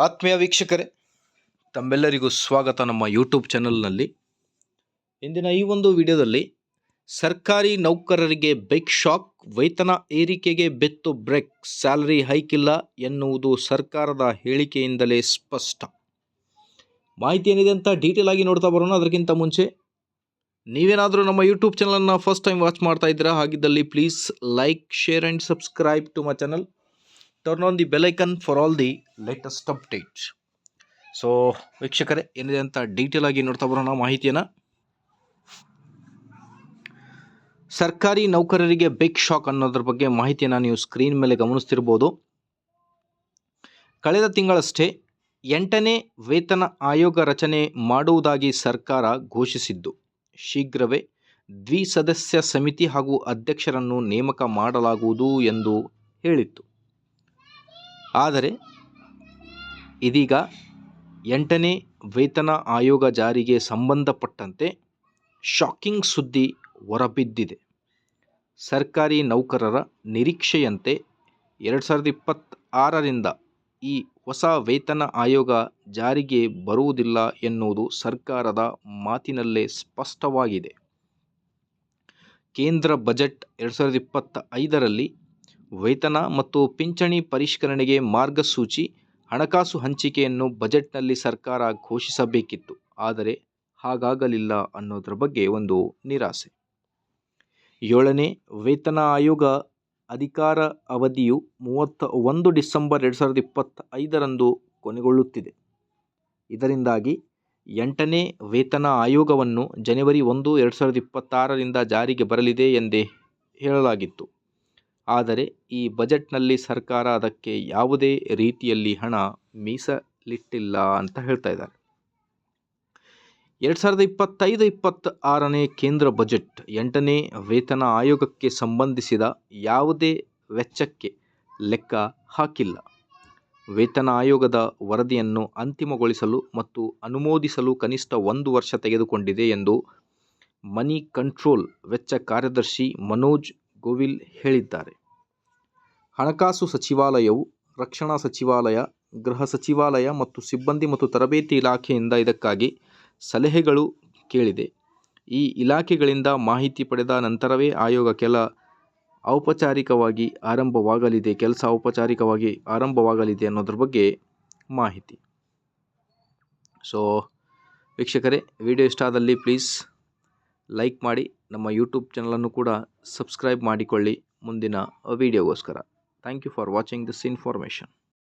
ಆತ್ಮೀಯ ವೀಕ್ಷಕರೇ, ತಮ್ಮೆಲ್ಲರಿಗೂ ಸ್ವಾಗತ ನಮ್ಮ ಯೂಟ್ಯೂಬ್ ಚಾನಲ್ನಲ್ಲಿ. ಇಂದಿನ ಈ ಒಂದು ವಿಡಿಯೋದಲ್ಲಿ ಸರ್ಕಾರಿ ನೌಕರರಿಗೆ ಬಿಗ್ ಶಾಕ್, ವೇತನ ಏರಿಕೆಗೆ ಬೆತ್ತು ಬ್ರೇಕ್, ಸ್ಯಾಲರಿ ಹೈಕ್ ಇಲ್ಲ ಎನ್ನುವುದು ಸರ್ಕಾರದ ಹೇಳಿಕೆಯಿಂದಲೇ ಸ್ಪಷ್ಟ. ಮಾಹಿತಿ ಏನಿದೆ ಅಂತ ಡೀಟೇಲ್ ಆಗಿ ನೋಡ್ತಾ ಬರೋಣ. ಅದಕ್ಕಿಂತ ಮುಂಚೆ ನೀವೇನಾದರೂ ನಮ್ಮ ಯೂಟ್ಯೂಬ್ ಚಾನಲನ್ನು ಫಸ್ಟ್ ಟೈಮ್ ವಾಚ್ ಮಾಡ್ತಾ ಇದ್ದೀರಾ, ಹಾಗಿದ್ದಲ್ಲಿ please like, share and subscribe to my channel. Turn on the bell icon for all the latest updates. So ವೀಕ್ಷಕರೇ, ಏನಿದೆ ಅಂತ ಡೀಟೇಲ್ ಆಗಿ ನೋಡ್ತಾ ಬರೋಣ ಮಾಹಿತಿಯನ್ನು. ಸರ್ಕಾರಿ ನೌಕರರಿಗೆ ಬಿಗ್ ಶಾಕ್ ಅನ್ನೋದ್ರ ಬಗ್ಗೆ ಮಾಹಿತಿಯನ್ನು ನೀವು ಸ್ಕ್ರೀನ್ ಮೇಲೆ ಗಮನಿಸ್ತಿರ್ಬೋದು. ಕಳೆದ ತಿಂಗಳಷ್ಟೇ 8ನೇ ವೇತನ ಆಯೋಗ ರಚನೆ ಮಾಡುವುದಾಗಿ ಸರ್ಕಾರ ಘೋಷಿಸಿದ್ದು, ಶೀಘ್ರವೇ ದ್ವಿಸದಸ್ಯ ಸಮಿತಿ ಹಾಗೂ ಅಧ್ಯಕ್ಷರನ್ನು ನೇಮಕ ಮಾಡಲಾಗುವುದು ಎಂದು ಹೇಳಿತ್ತು. ಆದರೆ ಇದೀಗ 8ನೇ ವೇತನ ಆಯೋಗ ಜಾರಿಗೆ ಸಂಬಂಧಪಟ್ಟಂತೆ ಶಾಕಿಂಗ್ ಸುದ್ದಿ ಹೊರಬಿದ್ದಿದೆ. ಸರ್ಕಾರಿ ನೌಕರರ ನಿರೀಕ್ಷೆಯಂತೆ 2026ರಿಂದ ಈ ಹೊಸ ವೇತನ ಆಯೋಗ ಜಾರಿಗೆ ಬರುವುದಿಲ್ಲ ಎನ್ನುವುದು ಸರ್ಕಾರದ ಮಾತಿನಲ್ಲೇ ಸ್ಪಷ್ಟವಾಗಿದೆ. ಕೇಂದ್ರ ಬಜೆಟ್ 2025ರಲ್ಲಿ ವೇತನ ಮತ್ತು ಪಿಂಚಣಿ ಪರಿಷ್ಕರಣೆಗೆ ಮಾರ್ಗಸೂಚಿ, ಹಣಕಾಸು ಹಂಚಿಕೆಯನ್ನು ಬಜೆಟ್ನಲ್ಲಿ ಸರ್ಕಾರ ಘೋಷಿಸಬೇಕಿತ್ತು. ಆದರೆ ಹಾಗಾಗಲಿಲ್ಲ ಅನ್ನೋದ್ರ ಬಗ್ಗೆ ಒಂದು ನಿರಾಸೆ. 7ನೇ ವೇತನ ಆಯೋಗ ಅಧಿಕಾರ ಅವಧಿಯು 31 ಡಿಸೆಂಬರ್ 2025ರಂದು ಕೊನೆಗೊಳ್ಳುತ್ತಿದೆ. ಇದರಿಂದಾಗಿ 8ನೇ ವೇತನ ಆಯೋಗವನ್ನು ಜನವರಿ 1, 2026ರಿಂದ ಜಾರಿಗೆ ಬರಲಿದೆ ಎಂದೇ ಹೇಳಲಾಗಿತ್ತು. ಆದರೆ ಈ ಬಜೆಟ್ನಲ್ಲಿ ಸರ್ಕಾರ ಅದಕ್ಕೆ ಯಾವುದೇ ರೀತಿಯಲ್ಲಿ ಹಣ ಮೀಸಲಿಟ್ಟಿಲ್ಲ ಅಂತ ಹೇಳ್ತಾ ಇದ್ದಾರೆ. 2025-26ನೇ ಕೇಂದ್ರ ಬಜೆಟ್ 8ನೇ ವೇತನ ಆಯೋಗಕ್ಕೆ ಸಂಬಂಧಿಸಿದ ಯಾವುದೇ ವೆಚ್ಚಕ್ಕೆ ಲೆಕ್ಕ ಹಾಕಿಲ್ಲ. ವೇತನ ಆಯೋಗದ ವರದಿಯನ್ನು ಅಂತಿಮಗೊಳಿಸಲು ಮತ್ತು ಅನುಮೋದಿಸಲು ಕನಿಷ್ಠ 1 ವರ್ಷ ತೆಗೆದುಕೊಂಡಿದೆ ಎಂದು ಮನಿ ಕಂಟ್ರೋಲ್ ವೆಚ್ಚ ಕಾರ್ಯದರ್ಶಿ ಮನೋಜ್ ಗೋವಿಲ್ ಹೇಳಿದ್ದಾರೆ. ಹಣಕಾಸು ಸಚಿವಾಲಯವು ರಕ್ಷಣಾ ಸಚಿವಾಲಯ, ಗೃಹ ಸಚಿವಾಲಯ ಮತ್ತು ಸಿಬ್ಬಂದಿ ಮತ್ತು ತರಬೇತಿ ಇಲಾಖೆಯಿಂದ ಇದಕ್ಕಾಗಿ ಸಲಹೆಗಳು ಕೇಳಿದೆ. ಈ ಇಲಾಖೆಗಳಿಂದ ಮಾಹಿತಿ ಪಡೆದ ನಂತರವೇ ಆಯೋಗ ಕೆಲಸ ಔಪಚಾರಿಕವಾಗಿ ಆರಂಭವಾಗಲಿದೆ ಅನ್ನೋದ್ರ ಬಗ್ಗೆ ಮಾಹಿತಿ. ಸೊ ವೀಕ್ಷಕರೇ, ವಿಡಿಯೋ ಇಷ್ಟ ಆದಲ್ಲಿ ಪ್ಲೀಸ್ ಲೈಕ್ ಮಾಡಿ, ನಮ್ಮ ಯೂಟ್ಯೂಬ್ ಚಾನಲನ್ನು ಕೂಡ ಸಬ್ಸ್ಕ್ರೈಬ್ ಮಾಡಿಕೊಳ್ಳಿ ಮುಂದಿನ ವಿಡಿಯೋಗೋಸ್ಕರ. Thank you for watching this information.